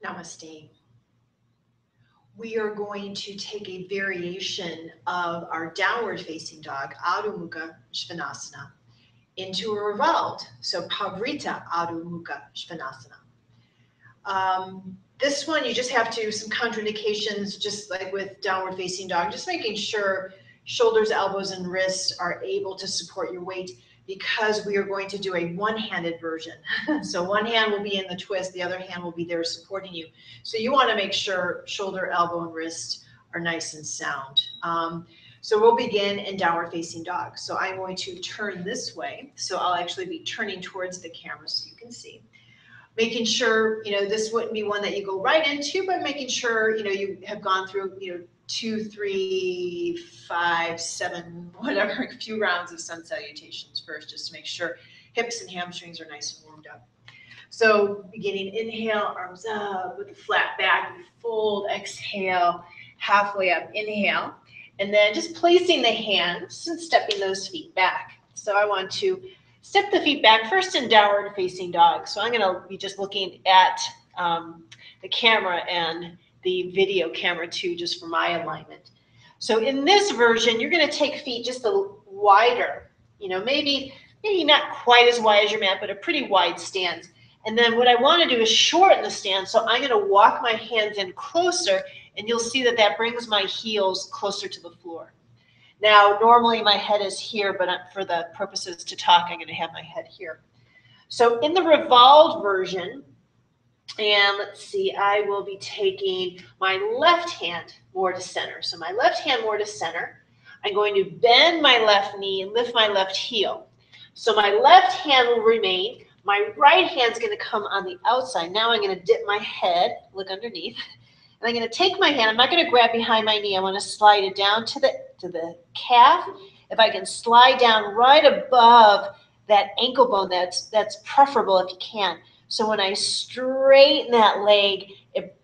Namaste. We are going to take a variation of our downward facing dog, Adho Mukha Savasana, into a revolved, so Parivrtta Adho Mukha Savasana. This one, you just have to, some contraindications, just like with downward facing dog, just making sure shoulders, elbows, and wrists are able to support your weight, because we are going to do a one-handed version. So one hand will be in the twist, the other hand will be there supporting you. So you want to make sure shoulder, elbow, and wrist are nice and sound. So we'll begin in downward facing dog. So I'm going to turn this way. So I'll actually be turning towards the camera so you can see. Making sure, this wouldn't be one that you go right into, but making sure, you have gone through, 2, 3, 5, 7, whatever, a few rounds of sun salutations first, just to make sure hips and hamstrings are nice and warmed up. So beginning, inhale, arms up with a flat back, fold, exhale, halfway up, inhale, and then just placing the hands and stepping those feet back. So I want to step the feet back first in downward facing dog. So I'm going to be just looking at the camera and the video camera too, just for my alignment. So in this version, you're going to take feet just a little wider, maybe not quite as wide as your mat, but a pretty wide stance. And then what I want to do is shorten the stance. So I'm going to walk my hands in closer, and you'll see that that brings my heels closer to the floor. Now, normally my head is here, but for the purposes to talk, I'm going to have my head here. So in the revolved version, and let's see, I will be taking my left hand more to center. So my left hand more to center. I'm going to bend my left knee and lift my left heel. So my left hand will remain. My right hand's going to come on the outside. Now I'm going to dip my head, look underneath. And I'm going to take my hand. I'm not going to grab behind my knee. I want to slide it down to the calf. If I can slide down right above that ankle bone, that's preferable if you can. So when I straighten that leg, it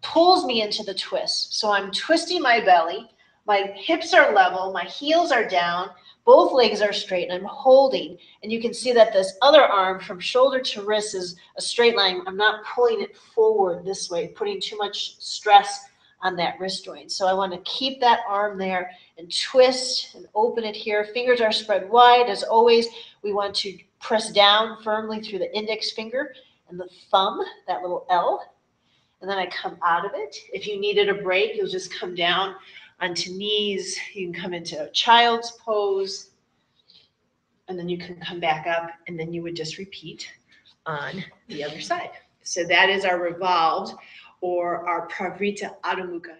pulls me into the twist. So I'm twisting my belly. My hips are level. My heels are down. Both legs are straight, and I'm holding. And you can see that this other arm from shoulder to wrist is a straight line. I'm not pulling it forward this way, putting too much stress on that wrist joint. So I want to keep that arm there and twist and open it here. Fingers are spread wide. As always, we want to press down firmly through the index finger and the thumb, that little L. And then I come out of it. If you needed a break, you'll just come down onto knees. You can come into a child's pose, and then you can come back up, and then you would just repeat on the other side. So that is our revolved or our Parivrtta Adho Mukha.